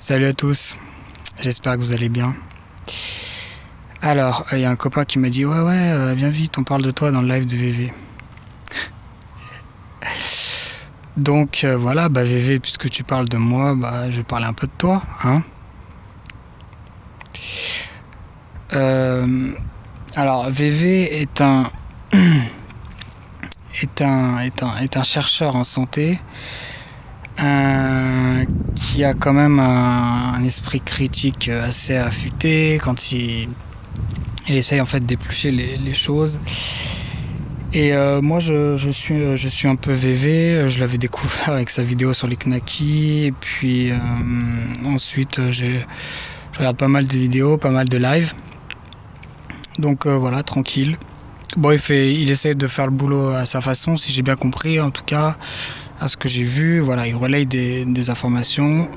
Salut à tous, j'espère que vous allez bien. Alors, il y a un copain qui m'a dit ouais, viens vite, on parle de toi dans le live de VV. Donc voilà, VV, puisque tu parles de moi, je vais parler un peu de toi, hein. Alors, VV est un chercheur en santé qui a quand même un esprit critique assez affûté quand il essaye en fait d'éplucher les choses. Et moi je suis un peu VV, je l'avais découvert avec sa vidéo sur les knackis, et puis ensuite je regarde pas mal de vidéos, pas mal de lives. Donc voilà, tranquille. Bon, il essaie de faire le boulot à sa façon, si j'ai bien compris, en tout cas, à ce que j'ai vu. Voilà, il relaye des informations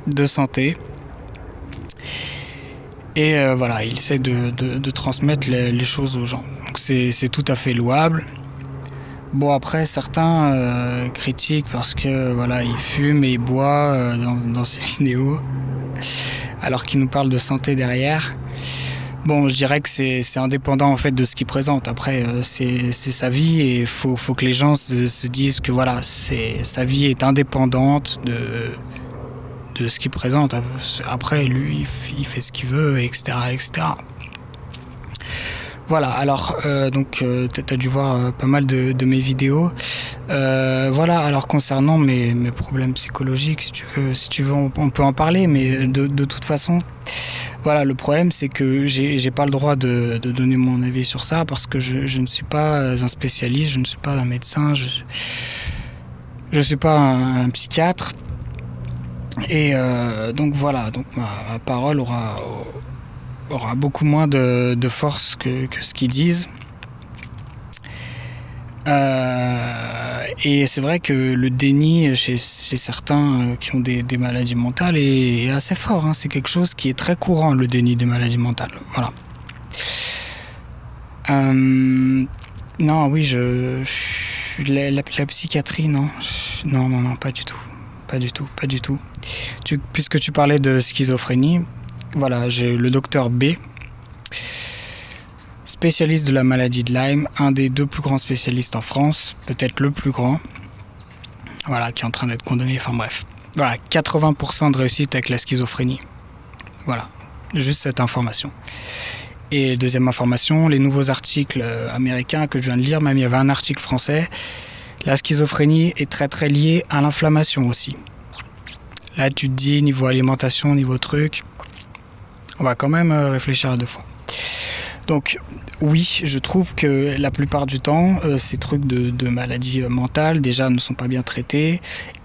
de santé. Et voilà, il essaie de transmettre les choses aux gens. Donc c'est tout à fait louable. Bon, après, certains critiquent parce que voilà, il fume et il boit dans ses vidéos, alors qu'il nous parle de santé derrière. Bon, je dirais que c'est indépendant en fait de ce qu'il présente. Après, c'est sa vie et il faut que les gens se disent que voilà, sa vie est indépendante de ce qu'il présente. Après, lui, il fait ce qu'il veut, etc., etc. Voilà, alors, donc, tu as dû voir pas mal de mes vidéos. Voilà, alors concernant mes problèmes psychologiques, si tu veux on peut en parler, mais de toute façon, voilà, le problème c'est que j'ai pas le droit de donner mon avis sur ça parce que je ne suis pas un spécialiste, je ne suis pas un médecin, je suis pas un psychiatre. Et donc voilà, donc ma parole aura beaucoup moins de force que ce qu'ils disent. Et c'est vrai que le déni chez certains qui ont des maladies mentales est assez fort, hein. C'est quelque chose qui est très courant, le déni des maladies mentales. Voilà. Non, oui, la psychiatrie, non. Non, pas du tout. Pas du tout. Puisque tu parlais de schizophrénie, voilà, j'ai le docteur B, spécialiste de la maladie de Lyme, un des 2 plus grands spécialistes en France, peut-être le plus grand, voilà, qui est en train d'être condamné, enfin bref. Voilà, 80% de réussite avec la schizophrénie. Voilà, juste cette information. Et deuxième information, les nouveaux articles américains que je viens de lire, même il y avait un article français, la schizophrénie est très très liée à l'inflammation aussi. Là tu te dis, niveau alimentation, niveau truc, on va quand même réfléchir à 2 fois. Donc oui, je trouve que la plupart du temps, ces trucs de maladies mentales déjà ne sont pas bien traités.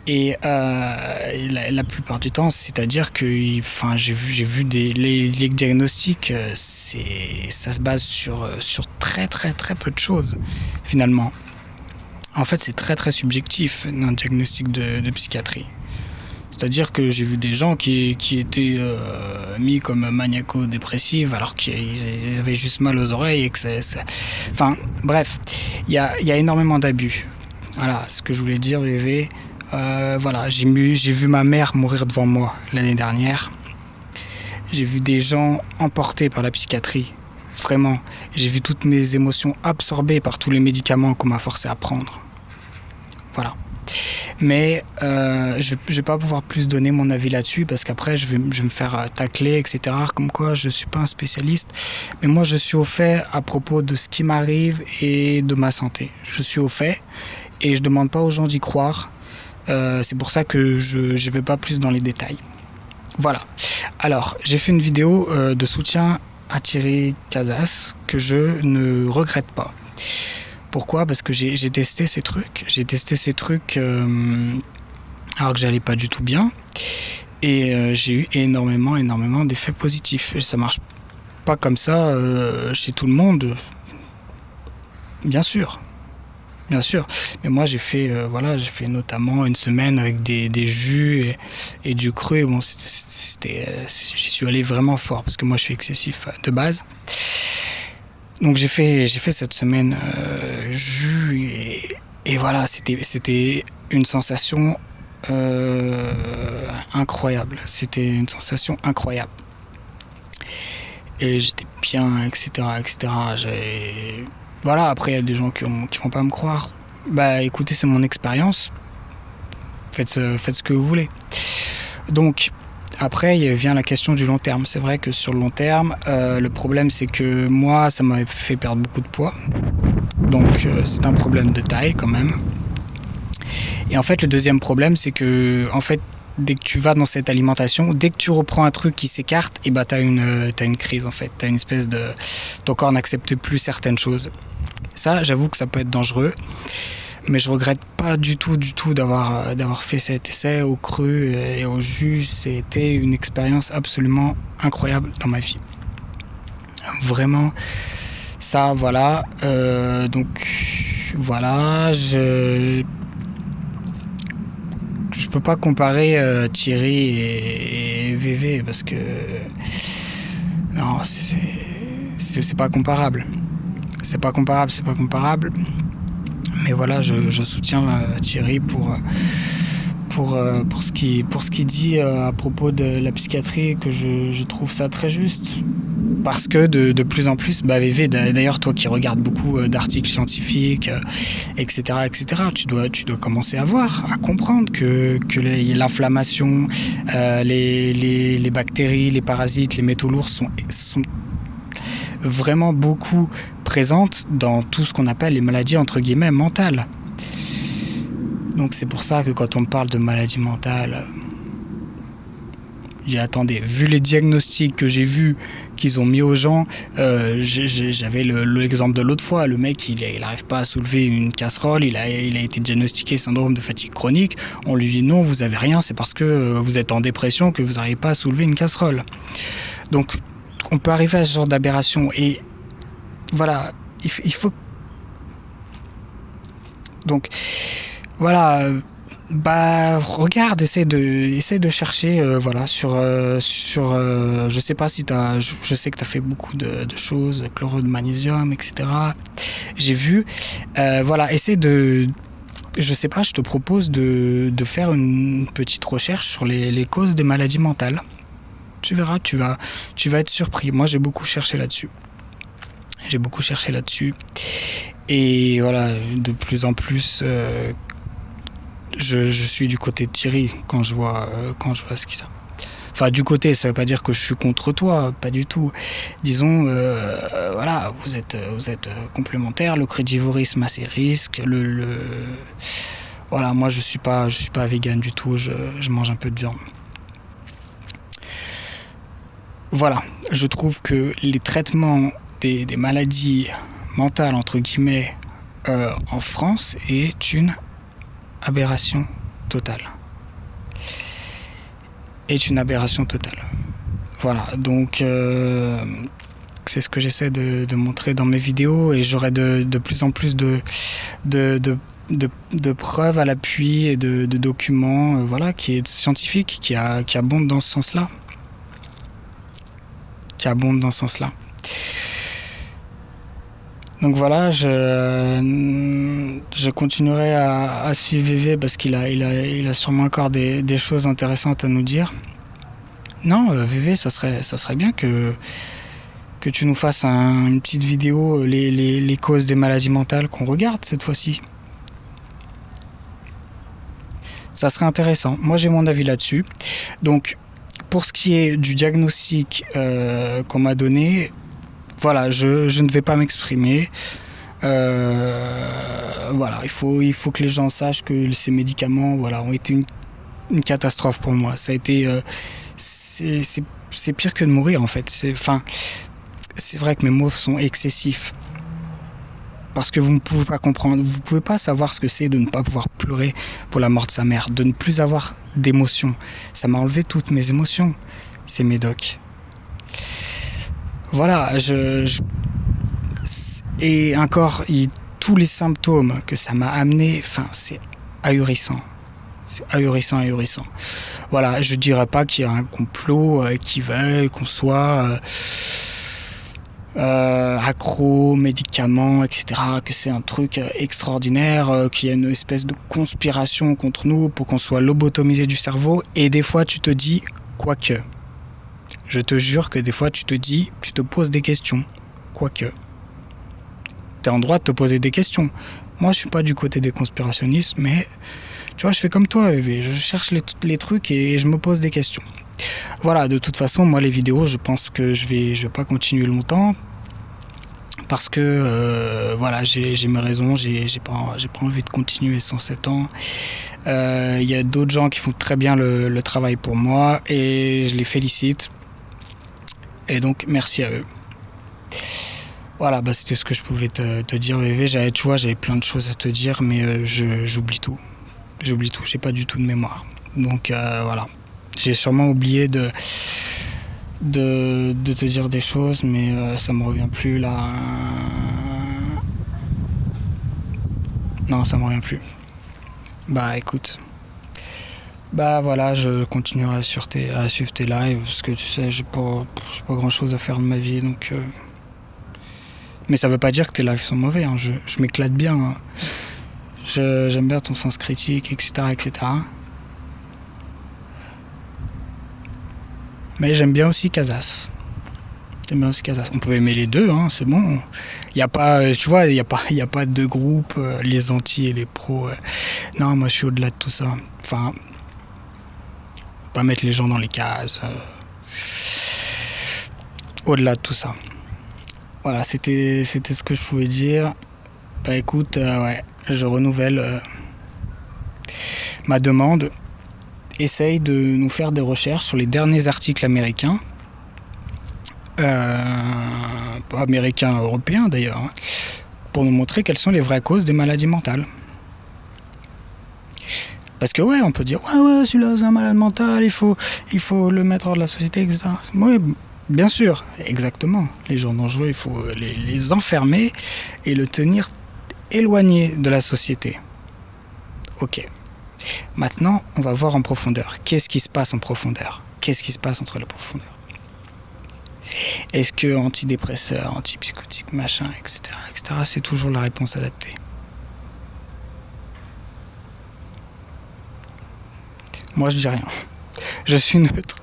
Et la plupart du temps, c'est-à-dire que j'ai vu les diagnostics, ça se base sur très très très peu de choses finalement. En fait, c'est très très subjectif un diagnostic de psychiatrie. C'est-à-dire que j'ai vu des gens qui étaient mis comme maniaco-dépressifs alors qu'ils avaient juste mal aux oreilles et que Enfin, bref, il y a énormément d'abus. Voilà, ce que je voulais dire, VV. Voilà, j'ai vu ma mère mourir devant moi l'année dernière. J'ai vu des gens emportés par la psychiatrie. Vraiment. J'ai vu toutes mes émotions absorbées par tous les médicaments qu'on m'a forcé à prendre. Voilà. Mais je vais pas pouvoir plus donner mon avis là-dessus parce qu'après je vais me faire tacler, etc. Comme quoi je suis pas un spécialiste. Mais moi je suis au fait à propos de ce qui m'arrive et de ma santé. Je suis au fait et je demande pas aux gens d'y croire. C'est pour ça que je vais pas plus dans les détails. Voilà. Alors j'ai fait une vidéo de soutien à Thierry Casas que je ne regrette pas. Pourquoi ? Parce que j'ai testé ces trucs. J'ai testé ces trucs alors que j'allais pas du tout bien. Et j'ai eu énormément d'effets positifs. Et ça marche pas comme ça chez tout le monde. Bien sûr. Mais moi j'ai fait notamment une semaine avec des jus et du cru. Et bon, j'y suis allé vraiment fort parce que moi je suis excessif de base. Donc j'ai fait cette semaine jus et voilà, c'était une sensation incroyable. C'était une sensation incroyable. Et j'étais bien, etc., etc. Voilà, après, il y a des gens qui vont pas me croire. Bah, écoutez, c'est mon expérience. Faites ce que vous voulez. Donc, après, vient la question du long terme. C'est vrai que sur le long terme, le problème, c'est que moi, ça m'avait fait perdre beaucoup de poids. Donc, c'est un problème de taille quand même. Et en fait, le deuxième problème, c'est que, en fait, dès que tu vas dans cette alimentation, dès que tu reprends un truc qui s'écarte, et bah t'as une crise en fait. T'as une espèce de... Ton corps n'accepte plus certaines choses. Ça, j'avoue que ça peut être dangereux. Mais je regrette pas du tout d'avoir fait cet essai au cru et au jus. C'était une expérience absolument incroyable dans ma vie. Vraiment, ça, voilà. Donc, voilà, je peux pas comparer Thierry et VV parce que non, c'est pas comparable. C'est pas comparable. Mais voilà, je soutiens Thierry pour ce qu'il dit à propos de la psychiatrie, que je trouve ça très juste. Parce que de plus en plus, VV, d'ailleurs toi qui regardes beaucoup d'articles scientifiques, etc., tu dois commencer à comprendre que l'inflammation, les bactéries, les parasites, les métaux lourds sont vraiment beaucoup présentes dans tout ce qu'on appelle les maladies entre guillemets mentales. Donc c'est pour ça que quand on me parle de maladie mentale, attendez, vu les diagnostics que j'ai vus qu'ils ont mis aux gens, j'avais l'exemple de l'autre fois, le mec il n'arrive pas à soulever une casserole, il a été diagnostiqué syndrome de fatigue chronique, on lui dit non, vous avez rien, c'est parce que vous êtes en dépression que vous n'arrivez pas à soulever une casserole. Donc on peut arriver à ce genre d'aberration et voilà, il faut... Donc voilà, regarde, essaie de chercher sur je sais pas si je sais que tu as fait beaucoup de choses, chlorure de magnésium, etc. J'ai vu, essaie de... Je sais pas, je te propose de faire une petite recherche sur les causes des maladies mentales. Tu verras, tu vas être surpris. Moi, j'ai beaucoup cherché là-dessus. Et voilà, de plus en plus, je suis du côté de Thierry quand je vois ce qu'il a. Enfin, du côté, ça veut pas dire que je suis contre toi, pas du tout. Disons, voilà, vous êtes complémentaires. Le crudivorisme a ses risques. Voilà, moi, je suis pas vegan du tout. Je mange un peu de viande. Voilà, je trouve que les traitements des maladies mentales, entre guillemets, en France est une aberration totale. Voilà, donc c'est ce que j'essaie de montrer dans mes vidéos et j'aurai de plus en plus de preuves à l'appui et de documents qui est scientifique, qui abondent dans ce sens-là. Donc voilà, je continuerai à suivre VV parce qu'il a sûrement encore des choses intéressantes à nous dire. Non, VV, ça serait bien que tu nous fasses une petite vidéo, les causes des maladies mentales qu'on regarde cette fois-ci. Ça serait intéressant. Moi, j'ai mon avis là-dessus. Donc, pour ce qui est du diagnostic qu'on m'a donné, voilà, je ne vais pas m'exprimer. Voilà, il faut que les gens sachent que ces médicaments, ont été une catastrophe pour moi. Ça a été, c'est pire que de mourir en fait. C'est vrai que mes mots sont excessifs. Parce que vous ne pouvez pas comprendre, vous ne pouvez pas savoir ce que c'est de ne pas pouvoir pleurer pour la mort de sa mère, de ne plus avoir d'émotions. Ça m'a enlevé toutes mes émotions, ces médocs. Voilà, et encore, tous les symptômes que ça m'a amené, c'est ahurissant. C'est ahurissant. Voilà, je dirais pas qu'il y a un complot qui veut qu'on soit... accro, médicaments, etc., que c'est un truc extraordinaire, qu'il y a une espèce de conspiration contre nous pour qu'on soit lobotomisé du cerveau. Et des fois, tu te dis, quoique. Je te jure que des fois, tu te poses des questions. Quoique. T'es en droit de te poser des questions. Moi, je suis pas du côté des conspirationnistes, mais tu vois, je fais comme toi, Eve. Je cherche les trucs et je me pose des questions. Voilà, de toute façon, moi, les vidéos, je pense que je vais pas continuer longtemps. Parce que, voilà, j'ai mes raisons, j'ai pas envie de continuer sans 7 ans. Il y a d'autres gens qui font très bien le travail pour moi et je les félicite. Et donc, merci à eux. Voilà, bah c'était ce que je pouvais te dire, Eve. J'avais plein de choses à te dire, mais j'oublie tout. J'oublie tout, j'ai pas du tout de mémoire. Donc, voilà. J'ai sûrement oublié de te dire des choses, mais ça me revient plus là. Non, ça me revient plus. Bah écoute. Bah voilà, je continuerai à suivre tes lives, parce que tu sais, j'ai pas grand chose à faire de ma vie, donc... Mais ça veut pas dire que tes lives sont mauvais, hein. Je m'éclate bien. Hein. J'aime bien ton sens critique, etc., etc. Mais j'aime bien aussi Casas. On pouvait aimer les deux, hein, c'est bon. Il y a pas, tu vois, il y a pas deux groupes, les anti et les pros. Non, moi je suis au-delà de tout ça. Enfin, pas mettre les gens dans les cases. Au-delà de tout ça. Voilà, c'était ce que je pouvais dire. Bah écoute, ouais, je renouvelle ma demande. Essaye de nous faire des recherches sur les derniers articles américains. Américains, européens d'ailleurs, hein, pour nous montrer quelles sont les vraies causes des maladies mentales. Parce que ouais, on peut dire ouais, celui-là c'est un malade mental, il faut le mettre hors de la société, etc. Oui, bien sûr, exactement. Les gens dangereux, il faut les enfermer et le tenir éloigné de la société. Ok. Maintenant, on va voir en profondeur. Qu'est-ce qui se passe en profondeur ? Qu'est-ce qui se passe entre les profondeurs ? Est-ce que antidépresseurs, antipsychotiques, machin, etc., c'est toujours la réponse adaptée ? Moi, je dis rien. Je suis neutre.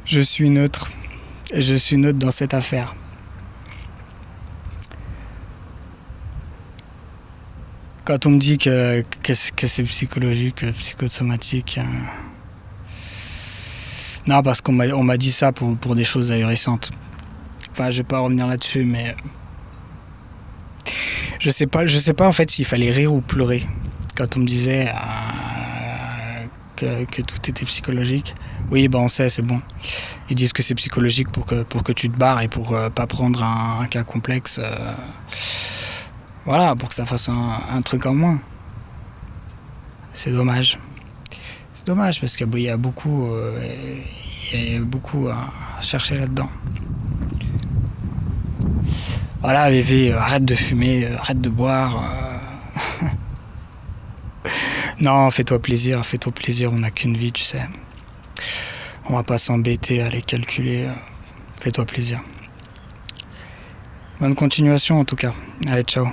Je suis neutre. Et je suis neutre dans cette affaire. Quand on me dit que c'est psychologique, psychosomatique... Non, parce qu'on m'a dit ça pour des choses ahurissantes. Enfin, je vais pas revenir là-dessus, mais... Je sais pas en fait s'il fallait rire ou pleurer quand on me disait que tout était psychologique. Oui, bah on sait, c'est bon. Ils disent que c'est psychologique pour que tu te barres et pour pas prendre un cas complexe. Voilà, pour que ça fasse un truc en moins. C'est dommage. C'est dommage parce qu'il y a beaucoup à chercher là-dedans. Voilà, Vévé, arrête de fumer, arrête de boire. Non, fais-toi plaisir, on n'a qu'une vie, tu sais. On va pas s'embêter à les calculer. Fais-toi plaisir. Bonne continuation en tout cas. Allez, ciao.